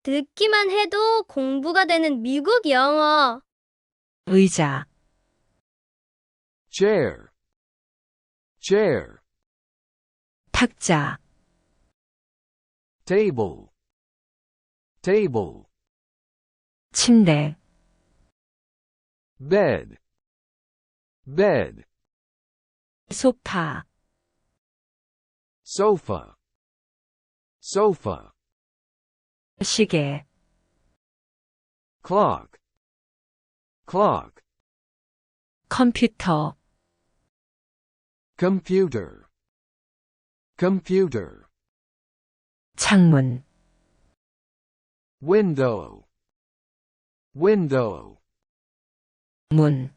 듣기만 해도 공부가 되는 미국 영어. 의자, chair, chair, 탁자, table, table, 침대, bed, bed, 소파, sofa, sofa, 시계, clock, clock, 컴퓨터, computer, computer, 창문, window, window, 문,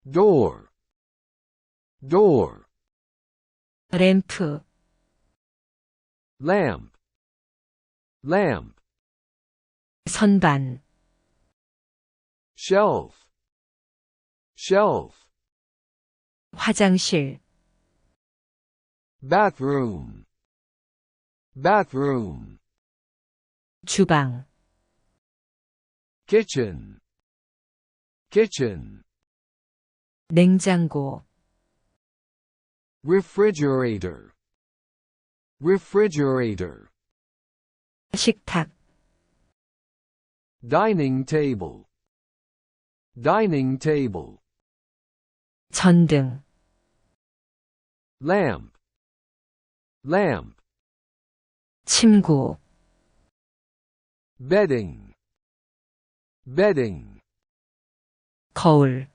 door, door, 램프, lamp, lamp, 선반, shelf, shelf, 화장실, bathroom, bathroom, 주방, kitchen, kitchen, 냉장고, refrigerator, refrigerator, 식탁, dining table, dining table, 전등, lamp, lamp, 침구, bedding, bedding, 거울,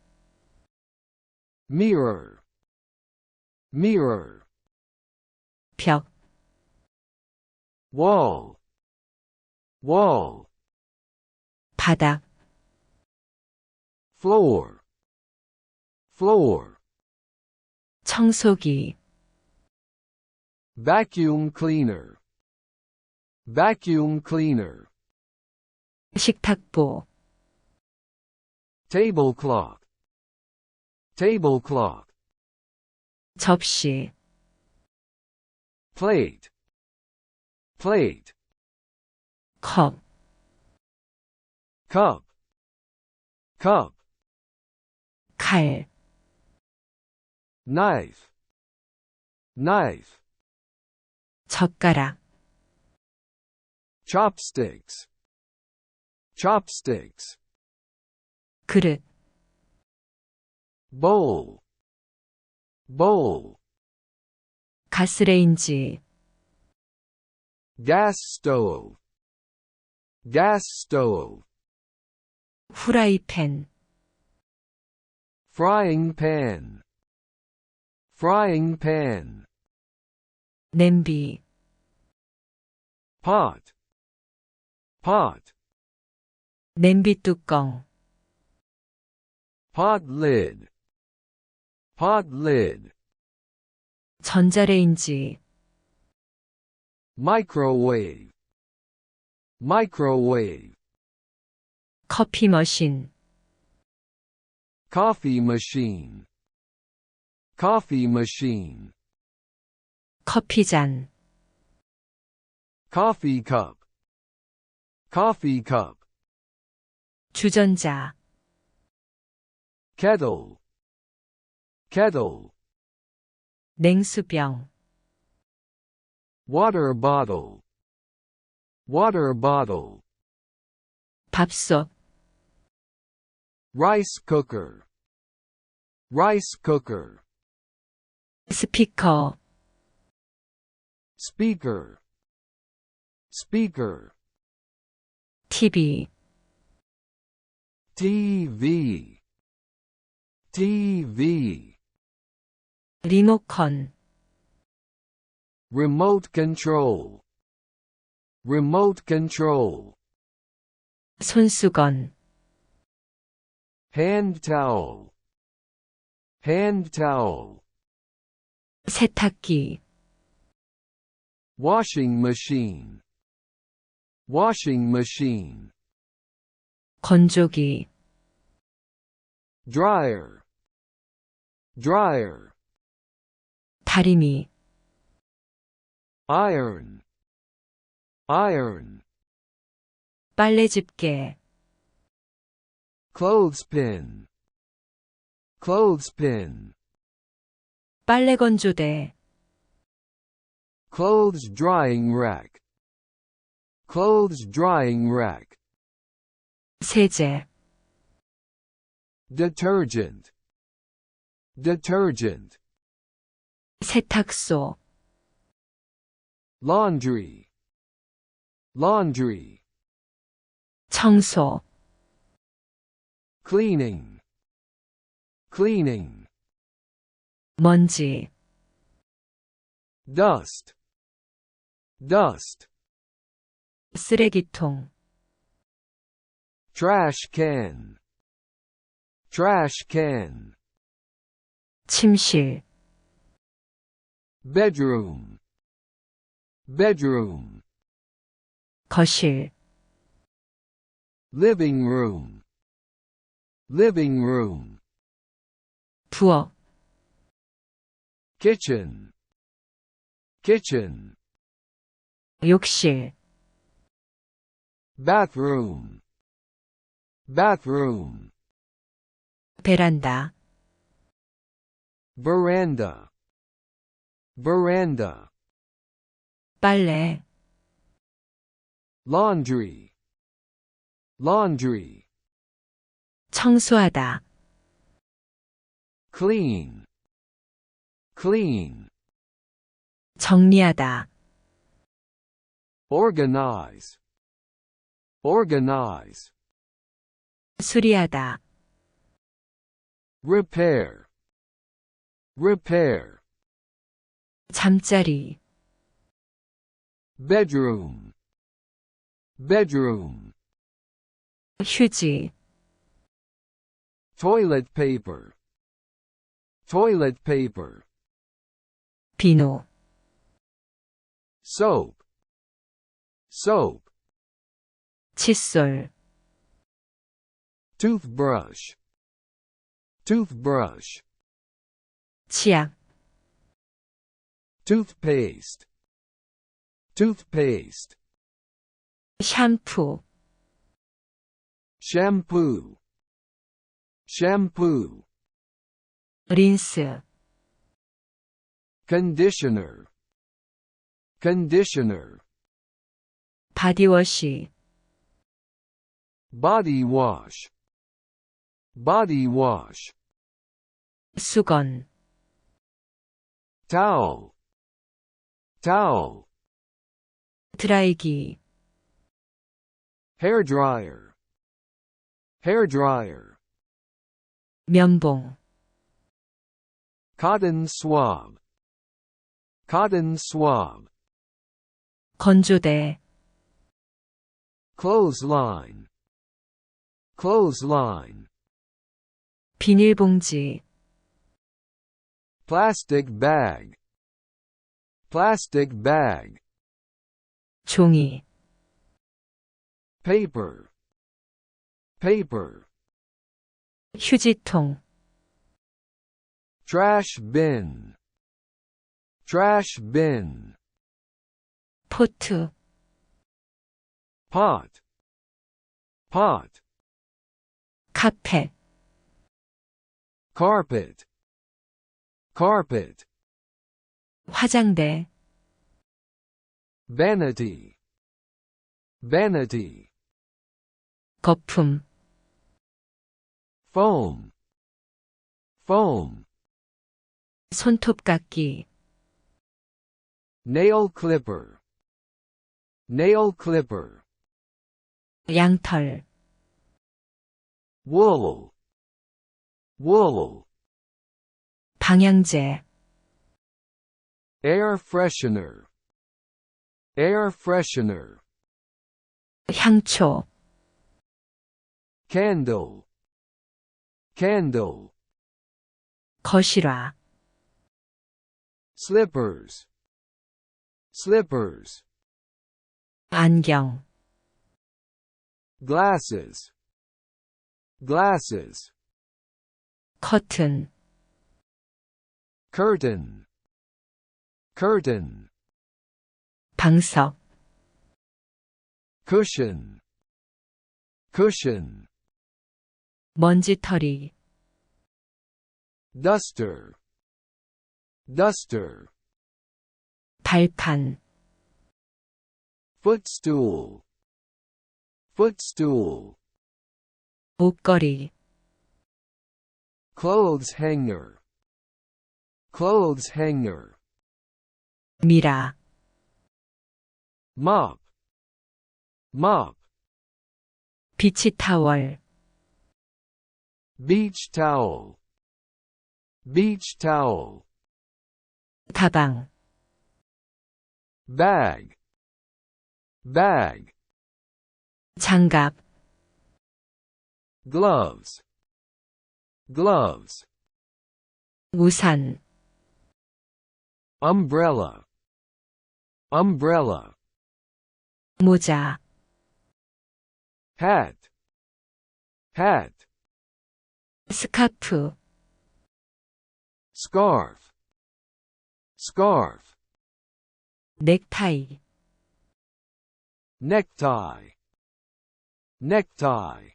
mirror, mirror, 벽, wall, wall, 바닥, floor, floor, 청소기, vacuum cleaner, vacuum cleaner, 식탁보, tablecloth, tablecloth, 접시, plate, plate, 컵, cup, cup, 칼, knife, knife, 젓가락, chopsticks, chopsticks, 그릇, bowl, bowl, 가스레인지, gas stove, gas stove, 후라이팬, frying pan, frying pan, 냄비, pot, pot, 냄비 뚜껑, pot lid, pot lid, 전자레인지, microwave, microwave, 커피 머신, coffee machine, coffee machine, 커피잔, coffee cup, coffee cup, 주전자, kettle, kettle, 냉수병, water bottle, water bottle, 밥솥, rice cooker, rice cooker, 스피커, speaker, speaker, TV, TV, TV, 리모컨, remote control, remote control, 손수건, hand towel, hand towel, 세탁기, washing machine, washing machine, 건조기, dryer, dryer, 다리미, iron, iron, 빨래 집게, clothespin, clothespin, 빨래 건조대, clothes drying rack, clothes drying rack, 세제, detergent, detergent, 세탁소, laundry, laundry, 청소, cleaning, cleaning, 먼지, dust, dust, 쓰레기통, trash can, trash can, 침실, bedroom, bedroom, 거실, living room, living room, 부엌, kitchen, kitchen, 욕실, bathroom, bathroom, 베란다, veranda, veranda, 빨래, laundry, laundry, 청소하다, clean, clean, 정리하다, organize, organize, 수리하다, repair, repair, 잠자리, bedroom, bedroom, 휴지, toilet paper, toilet paper, 비누, soap, soap, 칫솔, toothbrush, toothbrush, 치약, toothpaste, toothpaste, 샴푸, shampoo, shampoo, 린스, conditioner, conditioner, 바디워시, body wash, body wash, 수건, towel, towel, 드라이기, hair dryer, hair dryer, 면봉, cotton swab, cotton swab, 건조대, clothesline, clothesline, 비닐봉지, plastic bag, plastic bag, 종이, paper, paper, 휴지통, trash bin, trash bin, 포트, pot, pot, 카펫, carpet, carpet, 화장대, vanity, vanity, 거품, foam, foam, 손톱깎이, nail clipper, nail clipper, 양털, wool, wool, 방향제, air freshener, air freshener, 향초, candle, candle, 거실화, slippers, slippers, 안경, glasses, glasses, 커튼, curtain, curtain, 방석, cushion, cushion, 먼지털이, duster, duster, 발판, footstool, footstool, 옷걸이, clothes hanger, clothes hanger, 미라, mop, mop, 비치 타월, beach towel, beach towel, 가방, bag, bag, 장갑, gloves, gloves, 우산, umbrella, umbrella, 모자, hat, hat, 스카프, scarf, scarf, 넥타이, necktie, necktie,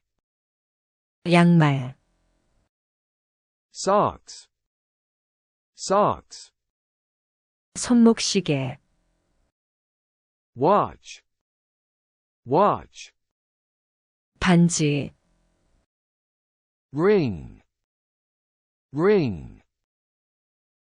양말, socks, socks, 손목시계, watch, watch, 반지, ring, ring,